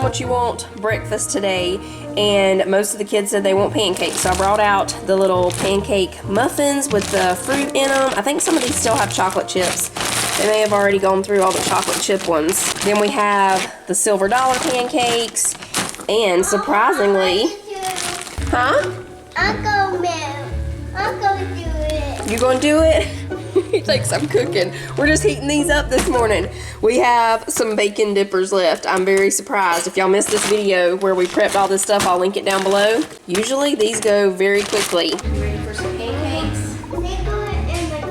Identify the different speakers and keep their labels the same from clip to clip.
Speaker 1: What you want breakfast today, and most of the kids said they want pancakes, so I brought out the little pancake muffins with the fruit in them. I think some of these still have chocolate chips. They may have already gone through all the chocolate chip ones. Then we have the silver dollar pancakes, and surprisingly,
Speaker 2: I'm gonna do it.
Speaker 1: You gonna do it? He thinks I'm cooking. We're just heating these up this morning. We have some bacon dippers left. I'm very surprised. If y'all missed this video where we prepped all this stuff, I'll link it down below. Usually these go very quickly. You ready for some pancakes?
Speaker 2: They go in the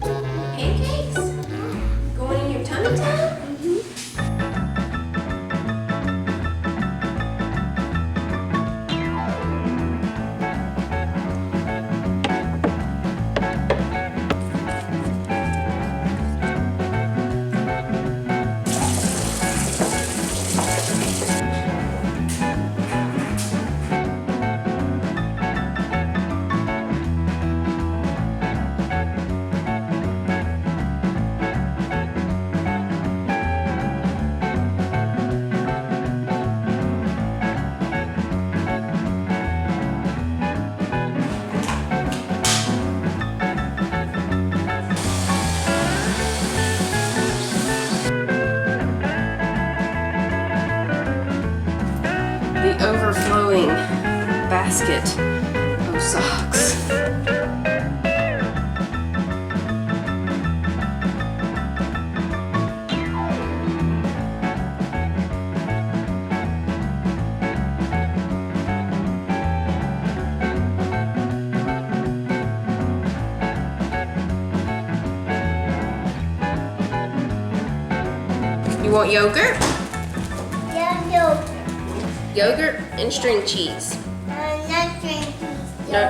Speaker 2: tummy.
Speaker 1: Pancakes? Going in your tummy time? Overflowing basket of socks. You want yogurt?
Speaker 2: Yeah, yogurt.
Speaker 1: Yogurt and string cheese.
Speaker 2: Not string cheese.
Speaker 1: No.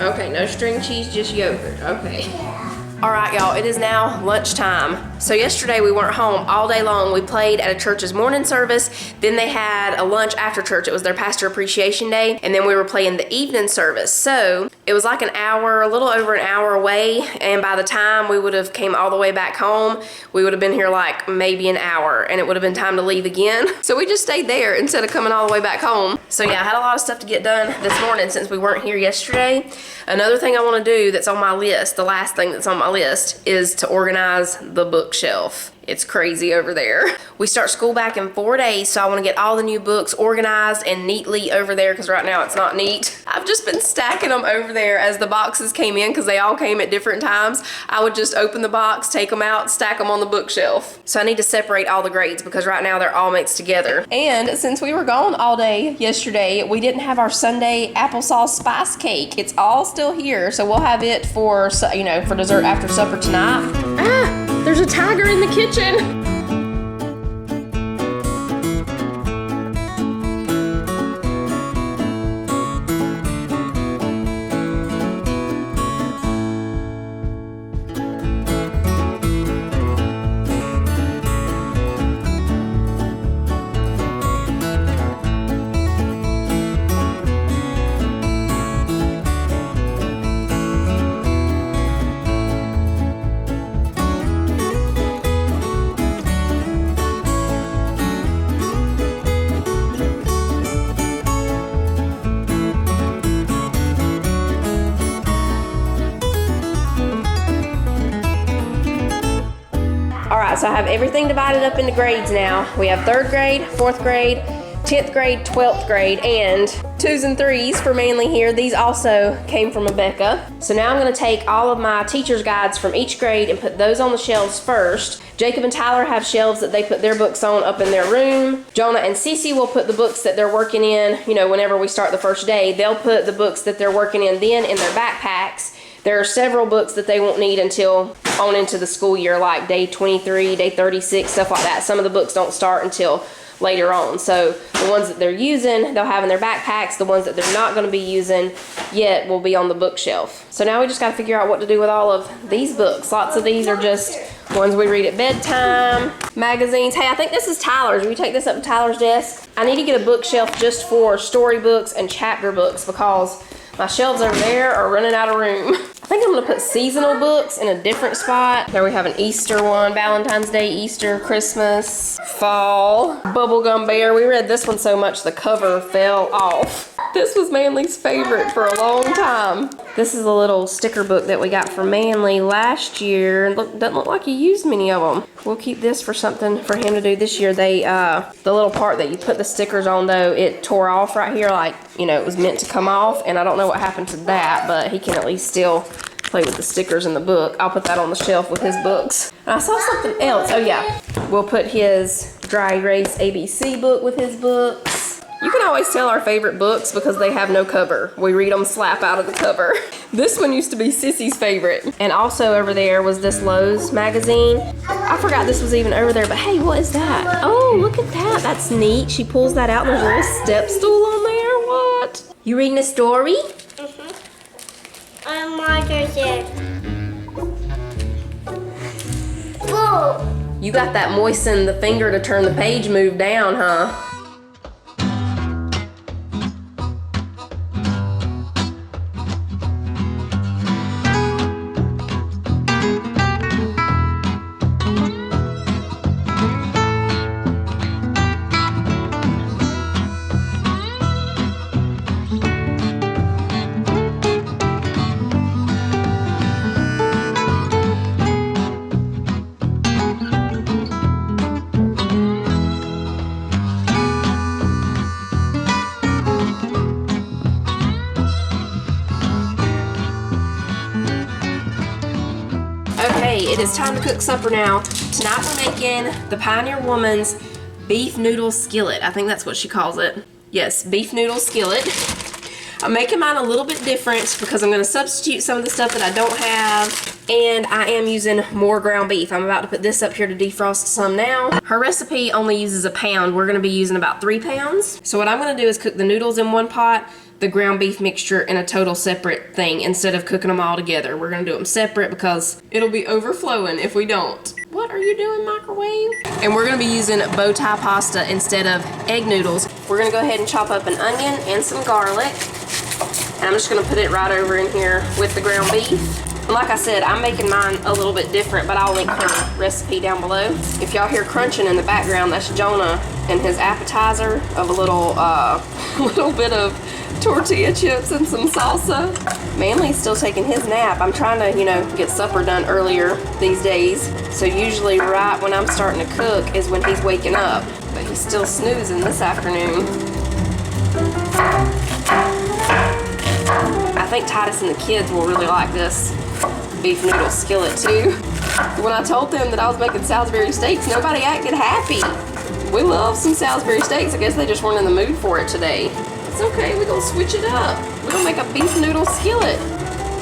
Speaker 1: Okay, no string cheese, just yogurt. Okay.
Speaker 2: Yeah.
Speaker 1: All right, y'all, it is now lunchtime. So yesterday we weren't home all day long. We played at a church's morning service. Then they had a lunch after church. It was their pastor appreciation day. And then we were playing the evening service. So it was like an hour, a little over an hour away. And by the time we would have came all the way back home, we would have been here like maybe an hour, and it would have been time to leave again. So we just stayed there instead of coming all the way back home. So yeah, I had a lot of stuff to get done this morning since we weren't here yesterday. Another thing I want to do that's on my list, the last thing that's on my list, is to organize the bookshelf. It's crazy over there. We start school back in 4 days, so I want to get all the new books organized and neatly over there because right now it's not neat. I've just been stacking them over there as the boxes came in because they all came at different times. I would just open the box, take them out, stack them on the bookshelf. So I need to separate all the grades because right now they're all mixed together. And since we were gone all day yesterday, we didn't have our Sunday applesauce spice cake. It's all still here, so we'll have it for, you know, for dessert after supper tonight. Ah! There's a tiger in the kitchen. So I have everything divided up into grades now. We have 3rd grade, 4th grade, 10th grade, 12th grade, and 2s and 3s for Manly here. These also came from Rebecca. So now I'm gonna take all of my teacher's guides from each grade and put those on the shelves first. Jacob and Tyler have shelves that they put their books on up in their room. Jonah and Cece will put the books that they're working in, you know, whenever we start the first day. They'll put the books that they're working in then in their backpacks. There are several books that they won't need until on into the school year, like day 23, day 36, stuff like that. Some of the books don't start until later on. So the ones that they're using, they'll have in their backpacks. The ones that they're not going to be using yet will be on the bookshelf. So now we just got to figure out what to do with all of these books. Lots of these are just ones we read at bedtime, magazines. Hey, I think this is Tyler's. Will you take this up to Tyler's desk? I need to get a bookshelf just for storybooks and chapter books because my shelves over there are running out of room. I think I'm gonna put seasonal books in a different spot. There we have an Easter one, Valentine's Day, Easter, Christmas, fall, Bubblegum Bear. We read this one so much the cover fell off. This was Manly's favorite for a long time. This is a little sticker book that we got for Manly last year. Doesn't look like he used many of them. We'll keep this for something for him to do this year. The little part that you put the stickers on though, it tore off right here like, you know, it was meant to come off, and I don't know what happened to that, but he can at least still play with the stickers in the book. I'll put that on the shelf with his books. And I saw something else. Oh yeah, we'll put his dry erase ABC book with his books. You can always tell our favorite books because they have no cover. We read them slap out of the cover. This one used to be Sissy's favorite. And also over there was this Lowe's magazine. I forgot this was even over there, but hey, what is that? Oh, look at that. That's neat. She pulls that out and there's a little step stool on there. What? You reading a story?
Speaker 2: I'm Worcestershire. Whoa!
Speaker 1: You got that moisten the finger to turn the page move down, huh? It is time to cook supper now. Tonight we're making the Pioneer Woman's beef noodle skillet. I think that's what she calls it. Yes, beef noodle skillet. I'm making mine a little bit different because I'm going to substitute some of the stuff that I don't have, and I am using more ground beef. I'm about to put this up here to defrost some now. Her recipe only uses a pound. We're going to be using about 3 pounds. So what I'm going to do is cook the noodles in one pot, the ground beef mixture in a total separate thing instead of cooking them all together. We're going to do them separate because it'll be overflowing if we don't. What are you doing, microwave? And we're going to be using bow tie pasta instead of egg noodles. We're going to go ahead and chop up an onion and some garlic. And I'm just going to put it right over in here with the ground beef. And like I said, I'm making mine a little bit different, but I'll link her recipe down below. If y'all hear crunching in the background, that's Jonah and his appetizer of a little, little bit of tortilla chips and some salsa. Manly's still taking his nap. I'm trying to, you know, get supper done earlier these days. So usually right when I'm starting to cook is when he's waking up. But he's still snoozing this afternoon. I think Titus and the kids will really like this beef noodle skillet too. When I told them that I was making Salisbury steaks, nobody acted happy. We love some Salisbury steaks. I guess they just weren't in the mood for it today. It's okay, we're gonna switch it up. We're gonna make a beef noodle skillet.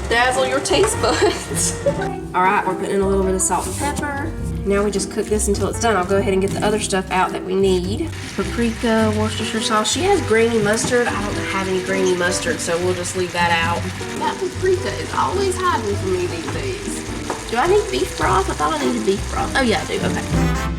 Speaker 1: Dazzle your taste buds. All right, we're putting in a little bit of salt and pepper. Now we just cook this until it's done. I'll go ahead and get the other stuff out that we need. Paprika, Worcestershire sauce. She has grainy mustard. I don't have any grainy mustard, so we'll just leave that out. That paprika is always hiding from me these days. Do I need beef broth? I thought I needed beef broth. Oh yeah, I do, okay.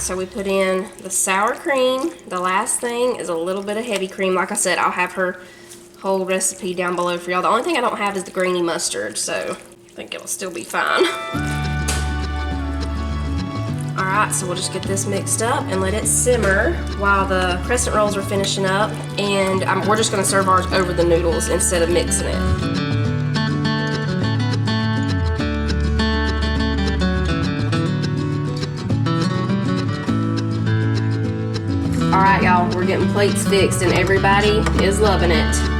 Speaker 1: So we put in the sour cream. The last thing is a little bit of heavy cream. Like I said, I'll have her whole recipe down below for y'all. The only thing I don't have is the grainy mustard. So I think it'll still be fine. All right, so we'll just get this mixed up and let it simmer while the crescent rolls are finishing up. And we're just gonna serve ours over the noodles instead of mixing it. All right, y'all, we're getting plates fixed and everybody is loving it.